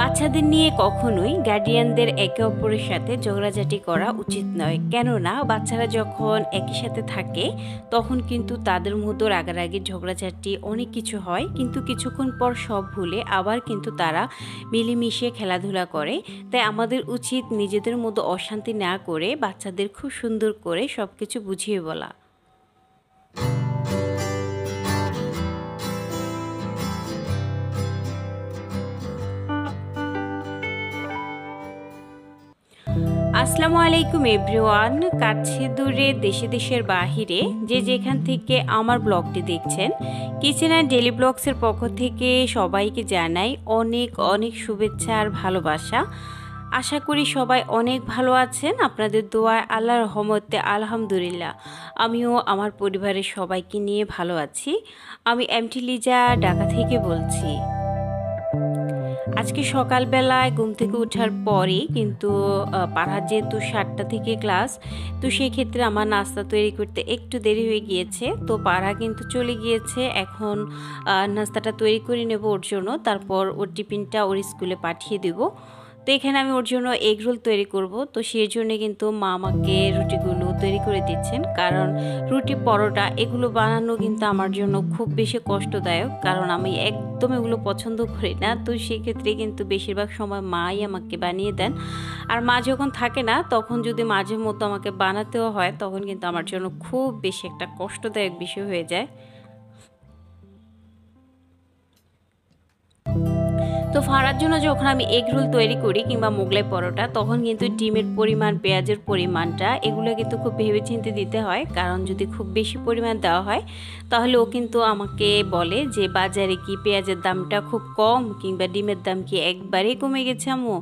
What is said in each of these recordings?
বাচ্চাদের নিয়ে কখনোই গার্ডিয়ানদের একে অপরের সাথে ঝগড়াঝাটি করা উচিত নয়, কেননা বাচ্চারা যখন একই সাথে থাকে তখন কিন্তু তাদের মধ্যে রাগারাগি ঝগড়াঝাটি অনেক কিছু হয়, কিন্তু কিছুক্ষণ পর সব ভুলে আবার কিন্তু তারা মিলেমিশে খেলাধুলা করে। তাই আমাদের উচিত নিজেদের মধ্যে অশান্তি না করে বাচ্চাদের খুব সুন্দর করে সব কিছু বুঝিয়ে বলা। আসসালামু আলাইকুম এভরিওয়ান, কাছে দূরে দেশে দেশের বাহিরে যে যেখান থেকে আমার ব্লগটি দেখছেন, কিচেন অ্যান্ড ডেলি ব্লগসের পক্ষ থেকে সবাইকে জানাই অনেক অনেক শুভেচ্ছা আর ভালোবাসা। আশা করি সবাই অনেক ভালো আছেন, আপনাদের দোয়ায় আল্লাহর রহমতে আলহামদুলিল্লাহ আমিও আমার পরিবারের সবাইকে নিয়ে ভালো আছি। আমি এমটি লিজা ঢাকা থেকে বলছি। আজকে সকালবেলায় ঘুম থেকে ওঠার পরে কিন্তু পাড়ার যেহেতু 7টা থেকে ক্লাস, তো সেই ক্ষেত্রে আমার নাস্তা তৈরি করতে একটু দেরি হয়ে গিয়েছে। তো পাড়া কিন্তু চলে গিয়েছে, এখন নাস্তাটা তৈরি করে নেব ওর জন্য, তারপর ওর টিফিনটা ওর স্কুলে পাঠিয়ে দেবো। তো এখানে আমি ওর জন্য এগ রোল তৈরি করব, তো সেই জন্য কিন্তু মা আমাকে রুটিগুলো তৈরি করে দিচ্ছেন, কারণ রুটি পরোটা এগুলো বানানো কিন্তু আমার জন্য খুব বেশি কষ্টদায়ক, কারণ আমি একদম এগুলো পছন্দ করি না। তো সেক্ষেত্রে কিন্তু বেশিরভাগ সময় মাই আমাকে বানিয়ে দেন, আর মা যখন থাকে না তখন যদি মাঝে মধ্যে আমাকে বানাতেও হয় তখন কিন্তু আমার জন্য খুব বেশি একটা কষ্টদায়ক বিষয় হয়ে যায়। তো ফাড়ার জন্য যখন আমি এগ রোল তৈরি করি কিংবা মোগলাই পরোটা, তখন কিন্তু ডিমের পরিমাণ, পেঁয়াজের পরিমাণটা এগুলো কিন্তু খুব ভেবেচিন্তে দিতে হয়, কারণ যদি খুব বেশি পরিমাণ দেওয়া হয় তাহলে ও কিন্তু আমাকে বলে যে বাজারে কি পেঁয়াজের দামটা খুব কম, কিংবা ডিমের দাম কি একবারেই কমে গেছে আম্মু।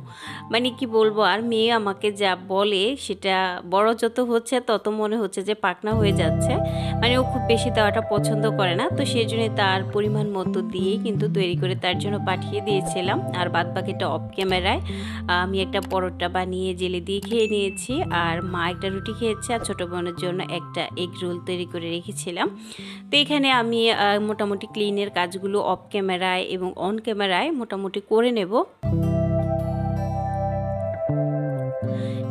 মানে কি বলবো, আর মেয়ে আমাকে যা বলে সেটা বড় যত হচ্ছে তত মনে হচ্ছে যে পাকনা হয়ে যাচ্ছে। মানে ও খুব বেশি দেওয়াটা পছন্দ করে না, তো সেই জন্য তার পরিমাণ মতো দিয়েই কিন্তু তৈরি করে তার জন্য পাঠিয়ে দিয়েছিলাম। আর বাদ বাকিটা অফ ক্যামেরায় আমি একটা পরোটা বানিয়ে জেলে দিয়ে খেয়ে নিয়েছি, আর মা একটা রুটি খেয়েছে, আর ছোটো বোনের জন্য একটা এগ রোল তৈরি করে রেখেছিলাম। তো এখানে আমি মোটামুটি ক্লিনের কাজগুলো অফ ক্যামেরায় এবং অন ক্যামেরায় মোটামুটি করে নেব।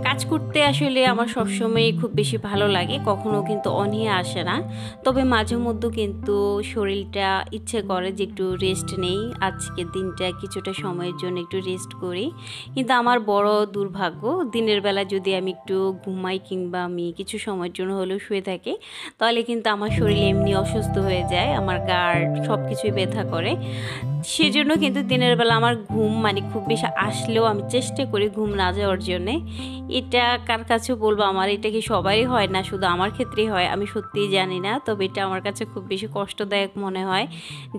কাজ করতে আসলে আমার সবসময় খুব বেশি ভালো লাগে, কখনো কিন্তু অনীহা আসে না। তবে মাঝে মধ্যে কিন্তু শরীরটা ইচ্ছে করে যে একটু রেস্ট নেই, আজকের দিনটা কিছুটা সময়ের জন্য একটু রেস্ট করি। কিন্তু আমার বড় দুর্ভাগ্য, দিনের বেলা যদি আমি একটু ঘুমাই কিংবা আমি কিছু সময়ের জন্য হলেও শুয়ে থাকি, তাহলে কিন্তু আমার শরীর এমনি অসুস্থ হয়ে যায়, আমার গার্ড সব কিছুই ব্যথা করে। সেজন্য কিন্তু দিনের বেলা আমার ঘুম মানে খুব বেশি আসলেও আমি চেষ্টা করি ঘুম না যাওয়ার জন্যে। এটা কার কাছে বলবো, আমার এটা কি সবারই হয় না শুধু আমার ক্ষেত্রেই হয় আমি সত্যিই জানি না, তবে এটা আমার কাছে খুব বেশি কষ্টদায়ক মনে হয়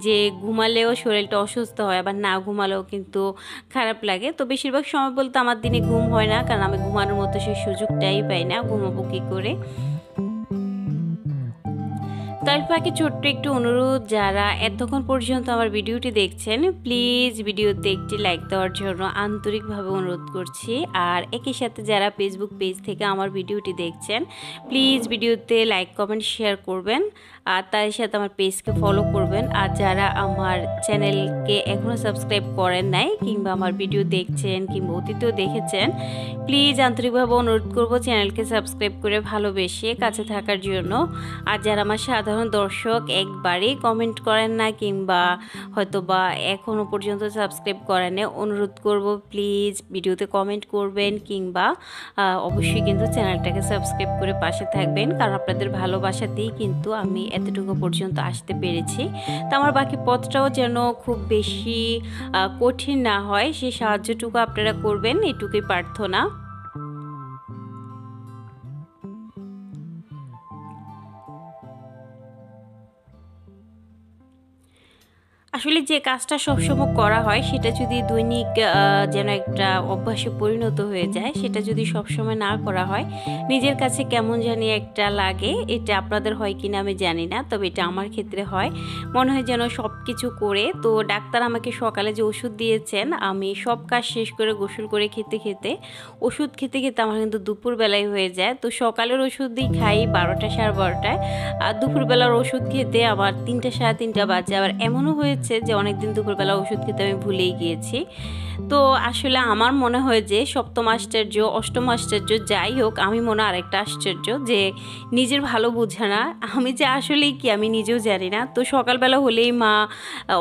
যে ঘুমালেও শরীরটা অসুস্থ হয়, আবার না ঘুমালেও কিন্তু খারাপ লাগে। তো বেশিরভাগ সময় বলতে আমার দিনে ঘুম হয় না, কারণ আমি ঘুমানোর মতো সেই সুযোগটাই পাই না, ঘুমাবো কী করে। তার ফাঁকে ছোট্ট একটু অনুরোধ, যারা এতক্ষণ পর্যন্ত আমার ভিডিওটি দেখছেন প্লিজ ভিডিওতে একটি লাইক দেওয়ার জন্য আন্তরিকভাবে অনুরোধ করছি। আর একই সাথে যারা ফেসবুক পেজ থেকে আমার ভিডিওটি দেখছেন প্লিজ ভিডিওতে লাইক কমেন্ট শেয়ার করবেন, আর তার সাথে আমার পেজকে ফলো করবেন। আর যারা আমার চ্যানেলকে এখনও সাবস্ক্রাইব করেন নাই কিংবা আমার ভিডিও দেখছেন কিংবা অতীতেও দেখেছেন, প্লিজ আন্তরিকভাবে অনুরোধ করব চ্যানেলকে সাবস্ক্রাইব করে ভালোবেসে কাছে থাকার জন্য। আর যারা আমার সাধারণ দর্শক একবারেই কমেন্ট করেন না কিংবা হয়তো বা এখনও পর্যন্ত সাবস্ক্রাইব করেন না, অনুরোধ করব প্লিজ ভিডিওতে কমেন্ট করবেন কিংবা অবশ্যই কিন্তু চ্যানেলটাকে সাবস্ক্রাইব করে পাশে থাকবেন, কারণ আপনাদের ভালোবাসাতেই কিন্তু আমি এতটুকু পর্যন্ত আসতে পেরেছি। তো আমার বাকি পথটাও যেন খুব বেশি কঠিন না হয়, সেই সাহায্যটুকু আপনারা করবেন, এটুকুই প্রার্থনা। আসলে যে কাজটা সবসময় করা হয় সেটা যদি দৈনিক যেন একটা অভ্যাসে পরিণত হয়ে যায়, সেটা যদি সবসময় না করা হয় নিজের কাছে কেমন জানি একটা লাগে। এটা আপনাদের হয় কিনা আমি জানি না, তবে এটা আমার ক্ষেত্রে হয়, মনে হয় যেন সব কিছু করে। তো ডাক্তার আমাকে সকালে যে ওষুধ দিয়েছেন, আমি সব কাজ শেষ করে গোসল করে খেতে খেতে ওষুধ খেতে খেতে আমার কিন্তু দুপুরবেলায় হয়ে যায়। তো সকালের ওষুধই খাই 12টা 12:30টায়, আর দুপুরবেলার ওষুধ খেতে আবার 3টা 3:30 বাজে। আবার এমনও হয়েছে হয়েছে যে অনেকদিন দুপুরবেলা ওষুধ খেতে আমি ভুলেই গিয়েছি। তো আসলে আমার মনে হয় যে সপ্তম আশ্চর্য অষ্টম আশ্চর্য যাই হোক, আমি মনে আরেকটা আশ্চর্য যে নিজের ভালো বোঝে না। আমি যে আসলেই কি আমি নিজেও জানি না। তো সকালবেলা হলেই মা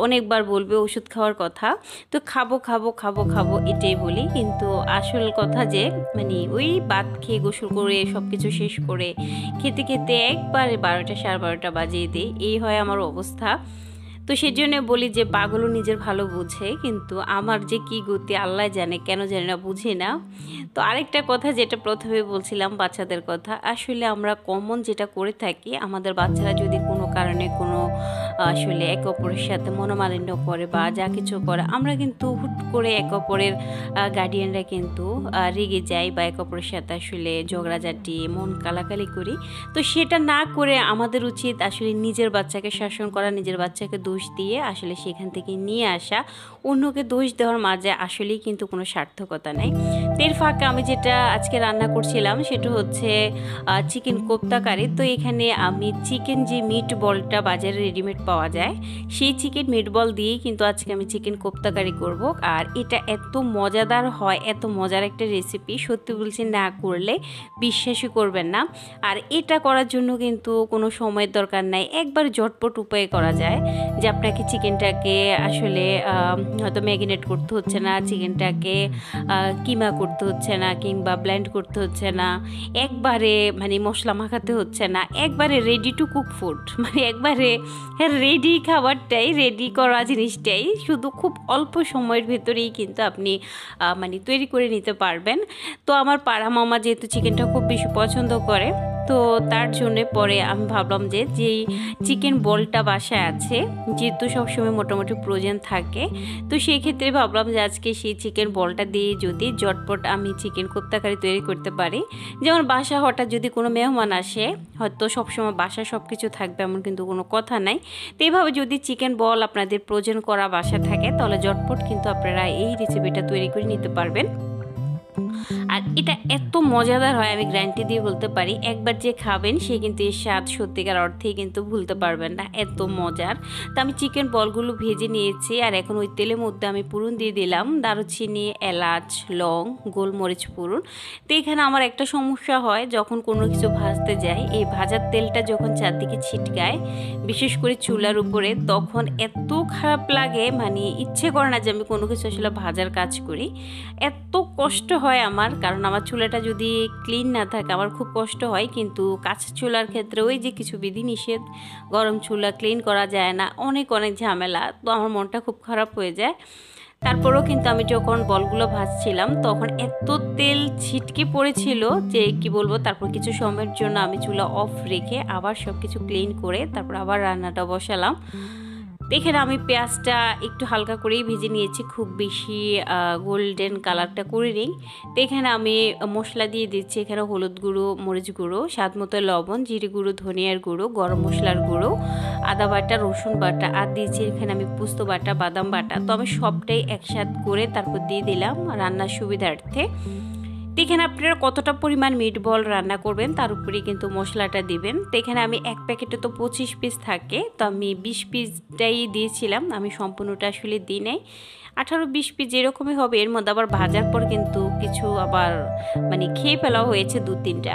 অনেকবার বলবে ওষুধ খাওয়ার কথা, তো খাবো খাবো খাবো খাবো এটাই বলি, কিন্তু আসল কথা যে মানে ওই ভাত খেয়ে গোসল করে সব কিছু শেষ করে খেতে খেতে একবারে 12টা 12:30 বাজিয়ে দিই, এই হয় আমার অবস্থা। তো সেই জন্য বলি যে পাগলও নিজের ভালো বুঝে, কিন্তু আমার যে কি গতি আল্লাহ জানে, কেন জানি না, বুঝি না। তো আরেকটা কথা যেটা প্রথমে বলছিলাম বাচ্চাদের কথা, আসলে আমরা কমন যেটা করে থাকি, আমাদের বাচ্চারা যদি কোনো কারণে কোনো আসলে একে অপরের সাথে মনোমালিন্য করে বা যা কিছু করে, আমরা কিন্তু হুট করে একে অপরের গার্ডিয়ানরা কিন্তু রেগে যাই বা একে অপরের সাথে আসলে ঝগড়াঝাটি মন কালাকালি করি। তো সেটা না করে আমাদের উচিত আসলে নিজের বাচ্চাকে শাসন করা, নিজের বাচ্চাকে দোষ দিয়ে আসলে সেখান থেকে নিয়ে আসা। অন্যকে দোষ দেওয়ার মাঝে আসলেই কিন্তু কোনো সার্থকতা নেই। এর ফাঁকে আমি যেটা আজকে রান্না করছিলাম সেটা হচ্ছে চিকেন কোপ্তা কারি। তো এখানে আমি চিকেন যে মিট বলটা বাজারে রেডিমেড পাওয়া যায়, সেই চিকেন মিট বল দিয়েই কিন্তু আজকে আমি চিকেন কোপ্তা কারি করব। আর এটা এত মজাদার হয়, এত মজার একটা রেসিপি, সত্যি বলছি না করলে বিশ্বাসই করবেন না। আর এটা করার জন্য কিন্তু কোনো সময়ের দরকার নাই, একবার ঝটপট উপায়ে করা যায়। যে আপনাকে চিকেনটাকে আসলে হয়তো ম্যারিনেট করতে হচ্ছে না, চিকেনটাকে কিমা করতে হচ্ছে না, কিংবা ব্লেন্ড করতে হচ্ছে না, একবারে মানে মশলা মাখাতে হচ্ছে না, একবারে রেডি টু কুক ফুড, মানে একবারে রেডি খাবারটাই, রেডি করা জিনিসটাই শুধু খুব অল্প সময়ের ভেতরেই কিন্তু আপনি মানে তৈরি করে নিতে পারবেন। তো আমার পাড়া মামা যেহেতু চিকেনটা খুব বেশি পছন্দ করে, তো তার জন্যে পরে আমি ভাবলাম যে যেই চিকেন বলটা বাসায় আছে, যেহেতু সবসময় মোটামুটি প্রয়োজন থাকে, তো সেই ক্ষেত্রে ভাবলাম যে আজকে সেই চিকেন বলটা দিয়ে যদি ঝটপট আমি চিকেন কোপ্তা কারি তৈরি করতে পারি। যেমন বাসা হঠাৎ যদি কোনো মেহমান আসে, হয়তো সবসময় বাসা সব কিছু থাকবে এমন কিন্তু কোনো কথা নাই। তো এইভাবে যদি চিকেন বল আপনাদের প্রয়োজন করা বাসা থাকে, তাহলে ঝটপট কিন্তু আপনারা এই রেসিপিটা তৈরি করে নিতে পারবেন। আর এটা এত মজাদার হয়, আমি গ্যারান্টি দিয়ে বলতে পারি, একবার যে খাবেন সে কিন্তু এর স্বাদ সত্যিকার অর্থেই কিন্তু ভুলতে পারবেন না, এত মজার। তো আমি চিকেন বলগুলো ভেজে নিয়েছি, আর এখন ওই তেলের মধ্যে আমি পুরন দিয়ে দিলাম দারুচিনি, এলাচ, লং, গোলমরিচ পুরন। তো এখানে আমার একটা সমস্যা হয়, যখন কোনো কিছু ভাজতে যাই, এই ভাজার তেলটা যখন চারদিকে ছিটকায়, বিশেষ করে চুলার উপরে, তখন এত খারাপ লাগে, মানে ইচ্ছে করে না যে আমি কোনো কিছু আসলে ভাজার কাজ করি। এত কষ্ট হয় আমার, কারণ আমার চুলাটা যদি ক্লিন না থাকে আমার খুব কষ্ট হয়। কিন্তু কাঁচা চুলার ক্ষেত্রে ওই যে কিছু বিধিনিষেধ, গরম চুলা ক্লিন করা যায় না, অনেক অনেক ঝামেলা, তো আমার মনটা খুব খারাপ হয়ে যায়। তারপরেও কিন্তু আমি যখন বলগুলো ভাজছিলাম তখন এত তেল ছিটকে পড়েছিল যে কি বলবো। তারপর কিছু সময়ের জন্য আমি চুলা অফ রেখে আবার সব কিছু ক্লিন করে তারপর আবার রান্নাটা বসালাম। এখানে আমি পেঁয়াজটা একটু হালকা করেই ভেজে নিয়েছি, খুব বেশি গোল্ডেন কালারটা করে নিই। তো এখানে আমি মশলা দিয়ে দিচ্ছি, এখানে হলুদ গুঁড়ো, মরিচ গুঁড়ো, স্বাদ মতো লবণ, জিরে গুঁড়ো, ধনিয়ার গুঁড়ো, গরম মশলার গুঁড়ো, আদা বাটা, রসুন বাটা, আর দিয়েছি এখানে আমি পোস্ত বাটা, বাদাম বাটা। তো আমি সবটাই একসাথ করে তারপর দিয়ে দিলাম রান্নার সুবিধার্থে। এখানে আপনারা কতটা পরিমাণ মিট বল রান্না করবেন তার উপরে কিন্তু মশলাটা দিবেন। তো এখানে আমি এক প্যাকেটে তো 25 পিস থাকে, তো আমি 20 পিসটাই দিয়েছিলাম, আমি সম্পূর্ণটা আসলে দিই নাই। 18-20 পিস যেরকমই হবে, এর মধ্যে আবার ভাজার পর কিন্তু কিছু আবার মানে খেয়ে ফেলা হয়েছে 2-3টা।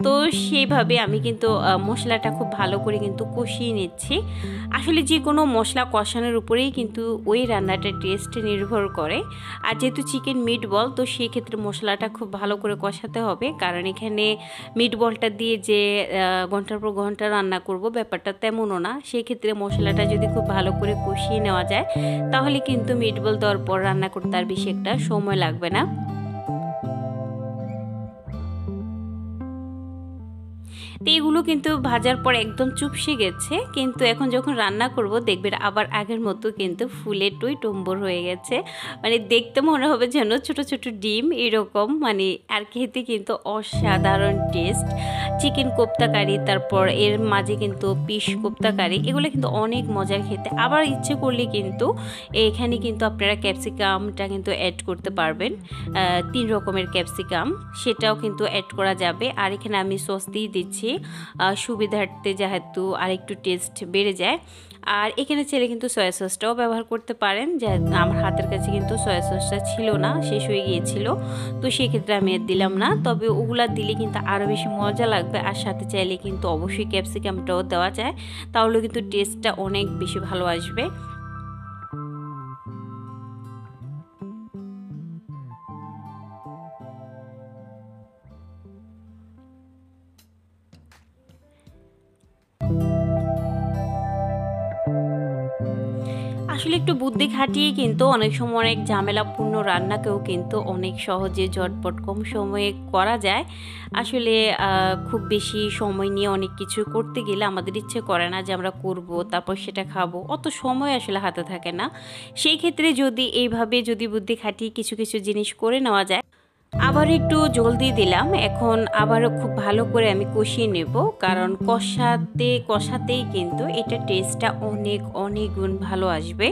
তো সেইভাবে আমি কিন্তু মশলাটা খুব ভালো করে কিন্তু কষিয়ে নিচ্ছি। আসলে যে কোনো মশলা কষানোর উপরেই কিন্তু ওই রান্নাটার টেস্ট নির্ভর করে। আর যেহেতু চিকেন মিট বল, তো সেই ক্ষেত্রে মশলাটা খুব ভালো করে কষাতে হবে, কারণ এখানে মিট বলটা দিয়ে যে ঘন্টার পর ঘন্টা রান্না করব ব্যাপারটা তেমনও না। সেই ক্ষেত্রে মশলাটা যদি খুব ভালো করে কষিয়ে নেওয়া যায়, তাহলে কিন্তু মিট বল দেওয়ার পর রান্না করতে আর বেশি একটা সময় লাগবে না। তো এগুলো কিন্তু ভাজার পর একদম চুপসে গেছে, কিন্তু এখন যখন রান্না করব দেখবেন আবার আগের মতো কিন্তু ফুলে টুই টম্বর হয়ে গেছে। মানে দেখতে মনে হবে যেন ছোট ছোট ডিম এরকম, মানে আর খেতে কিন্তু অসাধারণ টেস্ট। চিকেন কোপ্তা কারি, তারপর এর মাঝে কিন্তু পিস কোপ্তা কারি, এগুলো কিন্তু অনেক মজার খেতে। আবার ইচ্ছে করলে কিন্তু এখানে কিন্তু আপনারা ক্যাপসিকামটা কিন্তু অ্যাড করতে পারবেন, 3 রকমের ক্যাপসিকাম, সেটাও কিন্তু অ্যাড করা যাবে। আর এখানে আমি সস দিয়ে দিচ্ছি সুবিধার্থে যেহেতু আরেকটু টেস্ট বেড়ে যায়। আর এখানে ছেলে কিন্তু সয়া সসটাও ব্যবহার করতে পারেন, যে আমার হাতের কাছে কিন্তু সয়া সসটা ছিল না, শেষ হয়ে গিয়েছিল, তো সেক্ষেত্রে আমি আর দিলাম না। তবে ওগুলা দিলে কিন্তু আরও বেশি মজা লাগবে, আর সাথে চাইলে কিন্তু অবশ্যই ক্যাপসিকামটাও দেওয়া যায়, তাহলে কিন্তু টেস্টটা অনেক বেশি ভালো আসবে। আসলে একটু বুদ্ধি খাটিয়ে কিন্তু অনেক সময় অনেক ঝামেলাপূর্ণ রান্নাকেও কিন্তু অনেক সহজে ঝটপট কম সময়ে করা যায়। আসলে খুব বেশি সময় নিয়ে অনেক কিছু করতে গেলে আমাদের ইচ্ছে করে না যে আমরা করব তারপর সেটা খাবো, অত সময় আসলে হাতে থাকে না। সেই ক্ষেত্রে যদি এইভাবে যদি বুদ্ধি খাটিয়ে কিছু কিছু জিনিস করে নেওয়া যায়। আবার একটু জলদি দিলাম, এখন আবারও খুব ভালো করে আমি কষিয়ে নেব, কারণ কষাতেই কিন্তু এটা টেস্টটা অনেক অনেক গুণ ভালো আসবে।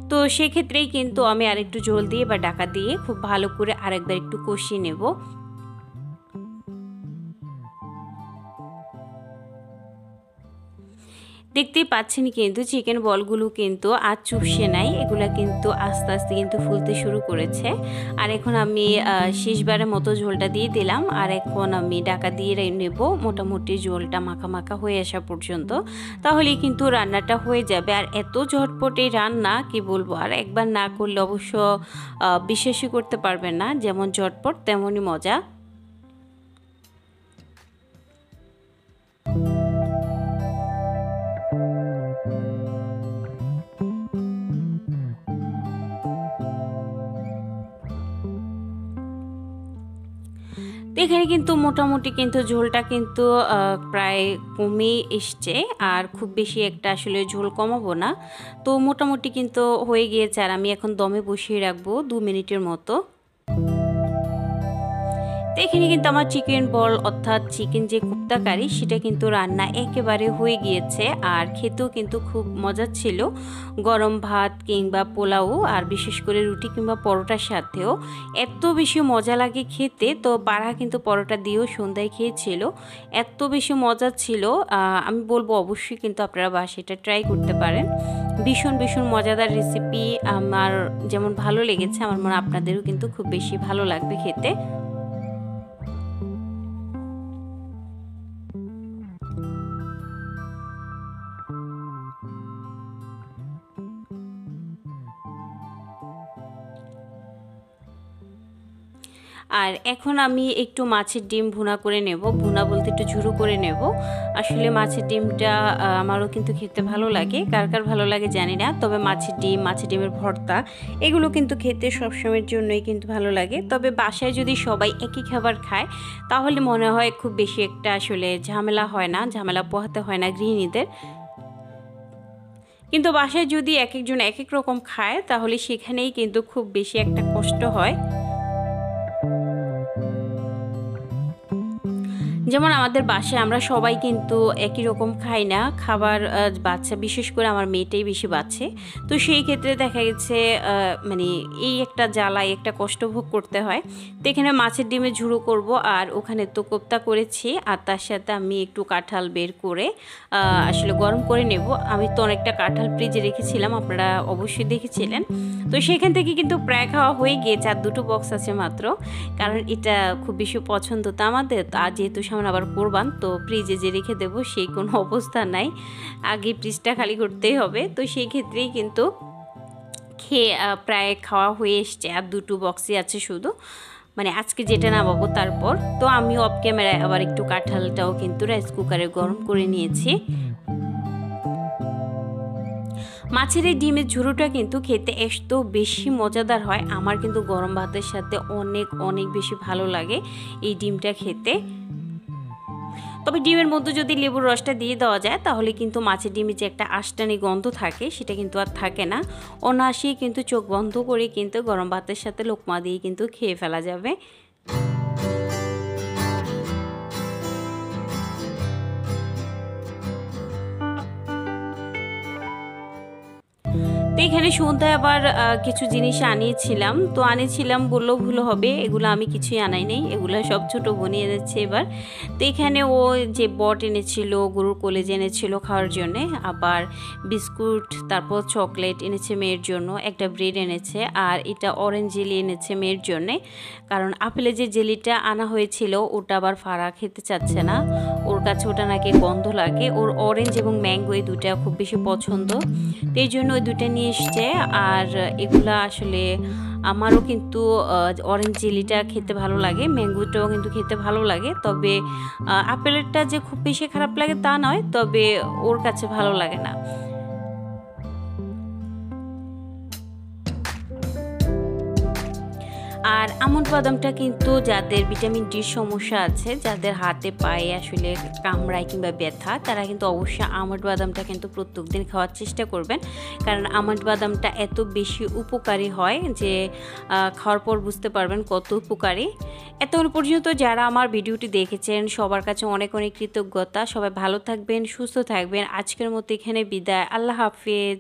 তো সেক্ষেত্রেই কিন্তু আমি আরেকটু জল দিয়ে বা ঢাকা দিয়ে খুব ভালো করে আরেকবার একটু কষিয়ে নেব। দেখতেই পাচ্ছেন কিন্তু চিকেন বলগুলো কিন্তু আর চুপসে নাই, এগুলা কিন্তু আস্তে আস্তে কিন্তু ফুলতে শুরু করেছে। আর এখন আমি শেষবারের মতো ঝোলটা দিয়ে দিলাম, আর এখন আমি ঢাকা দিয়ে নেব মোটামুটি ঝোলটা মাখা মাখা হয়ে আসা পর্যন্ত, তাহলেই কিন্তু রান্নাটা হয়ে যাবে। আর এত ঝটপট এই রান্না কি বলবো, আর একবার না করলে অবশ্য বিশ্বাসই করতে পারবেন না, যেমন ঝটপট তেমনই মজা। তো এখানে কিন্তু মোটামুটি কিন্তু ঝোলটা কিন্তু প্রায় কমে এসছে, আর খুব বেশি একটা আসলে ঝোল কমাবো না। তো মোটামুটি কিন্তু হয়ে গিয়েছে, আর আমি এখন দমে বসিয়ে রাখবো 2 মিনিটের মতো। তো এখানে কিন্তু আমার চিকেন বল অর্থাৎ চিকেন যে কোপ্তা কারি সেটা কিন্তু রান্না একেবারে হয়ে গিয়েছে, আর খেতেও কিন্তু খুব মজা ছিল। গরম ভাত কিংবা পোলাও, আর বিশেষ করে রুটি কিংবা পরোটার সাথেও এত বেশি মজা লাগে খেতে। তো পাড়া কিন্তু পরোটা দিয়েও সন্ধ্যায় খেয়েছিল, এত বেশি মজা ছিল। আমি বলবো অবশ্যই কিন্তু আপনারা বাসায় এটা ট্রাই করতে পারেন। ভীষণ ভীষণ মজাদার রেসিপি, আমার যেমন ভালো লেগেছে আমার মনে হয় আপনাদেরও কিন্তু খুব বেশি ভালো লাগবে খেতে। আর এখন আমি একটু মাছের ডিম ভুনা করে নেব, ভুনা বলতে একটু ঝুরো করে নেব। আসলে মাছের ডিমটা আমারও কিন্তু খেতে ভালো লাগে, কার কার ভালো লাগে জানি না, তবে মাছের ডিমের ভর্তা এগুলো কিন্তু খেতে সবসময়ের জন্যই কিন্তু ভালো লাগে। তবে বাসায় যদি সবাই একই খাবার খায় তাহলে মনে হয় খুব বেশি একটা আসলে ঝামেলা হয় না, ঝামেলা পোহাতে হয় না গৃহিণীদের। কিন্তু বাসায় যদি এক একজন এক এক রকম খায় তাহলে সেখানেই কিন্তু খুব বেশি একটা কষ্ট হয়। যেমন আমাদের বাসায় আমরা সবাই কিন্তু একই রকম খাই না খাবার, বাচ্চা বিশেষ করে আমার মেয়েটাই বেশি বাচ্ছে। তো সেই ক্ষেত্রে দেখা গেছে মানে এই একটা জ্বালায় একটা কষ্ট ভোগ করতে হয়। তো এখানে মাছের ডিমে ঝুড়ো করব, আর ওখানে তো কোপ্তা করেছি, আর তার সাথে আমি একটু কাঁঠাল বের করে আসলে গরম করে নেব। আমি তো অনেকটা কাঁঠাল ফ্রিজে রেখেছিলাম, আপনারা অবশ্যই দেখেছিলেন। তো সেখান থেকে কিন্তু প্রায় খাওয়া হয়ে গিয়েছে, আর 2টো বক্স আছে মাত্র, কারণ এটা খুব বেশি পছন্দ তো আমাদের। আর যেহেতু সামনে আবার কোরবান, তো ফ্রিজে যে রেখে দেবো সেই কোনো অবস্থা নাই, আগে ফ্রিজটা খালি করতেই হবে। তো সেই ক্ষেত্রেই কিন্তু খেয়ে প্রায় খাওয়া হয়ে এসছে, আর 2টো বক্সই আছে শুধু, মানে আজকে যেটা নামাবো তারপর। তো আমি অফ ক্যামেরায় আবার একটু কাঁঠালটাও কিন্তু রাইস কুকারে গরম করে নিয়েছি। মাছের এই ডিমের ঝুড়োটা কিন্তু খেতে এত বেশি মজাদার হয়, আমার কিন্তু গরম ভাতের সাথে অনেক অনেক বেশি ভালো লাগে এই ডিমটা খেতে। তবে ডিমের মধ্যে যদি লেবুর রসটা দিয়ে দেওয়া যায় তাহলে কিন্তু মাছের ডিমে যে একটা আষ্টানি গন্ধ থাকে সেটা কিন্তু আর থাকে না, অনায়াসেই কিন্তু চোখ বন্ধ করে কিন্তু গরম ভাতের সাথে লোকমা দিয়ে কিন্তু খেয়ে ফেলা যাবে। তো এখানে সন্ধ্যায় আবার কিছু জিনিস আনিয়েছিলাম, তো আনিয়েছিলাম বললেও ভুল হবে, এগুলো আমি কিছুই আনাই নেই, এগুলো সব ছোটো বোনই এনেছে এবার। তো এখানে ও যে বট এনেছিল, গরুর কলেজ এনেছিল খাওয়ার জন্যে, আবার বিস্কুট, তারপর চকলেট এনেছে মেয়ের জন্য, একটা ব্রেড এনেছে, আর এটা অরেঞ্জ জেলি এনেছে মেয়ের জন্যে। কারণ আপেলের যে জেলিটা আনা হয়েছিল ওটা আবার ফারা খেতে চাচ্ছে না, ওর কাছে ওটা নাকি গন্ধ লাগে। ওর অরেঞ্জ এবং ম্যাঙ্গো এই দুটা খুব বেশি পছন্দ, তো এই জন্য ওই দুটা নিয়ে এসছে। আর এগুলা আসলে আমারও কিন্তু অরেঞ্জ জেলিটা খেতে ভালো লাগে, ম্যাঙ্গোটাও কিন্তু খেতে ভালো লাগে, তবে আপেলেরটা যে খুব বেশি খারাপ লাগে তা নয়, তবে ওর কাছে ভালো লাগে না। আর আমন্ড বাদামটা কিন্তু যাদের ভিটামিন ডির সমস্যা আছে, যাদের হাতে পায়ে আসলে কামড়ায় কিংবা ব্যথা, তারা কিন্তু অবশ্যই আমন্ড বাদামটা কিন্তু প্রত্যেকদিন খাওয়ার চেষ্টা করবেন। কারণ আমন্ড বাদামটা এত বেশি উপকারী হয় যে খাওয়ার পর বুঝতে পারবেন কত উপকারী। এতক্ষণ পর্যন্ত যারা আমার ভিডিওটি দেখেছেন সবার কাছে অনেক অনেক কৃতজ্ঞতা। সবাই ভালো থাকবেন, সুস্থ থাকবেন। আজকের মতো এখানে বিদায়, আল্লাহ হাফেজ।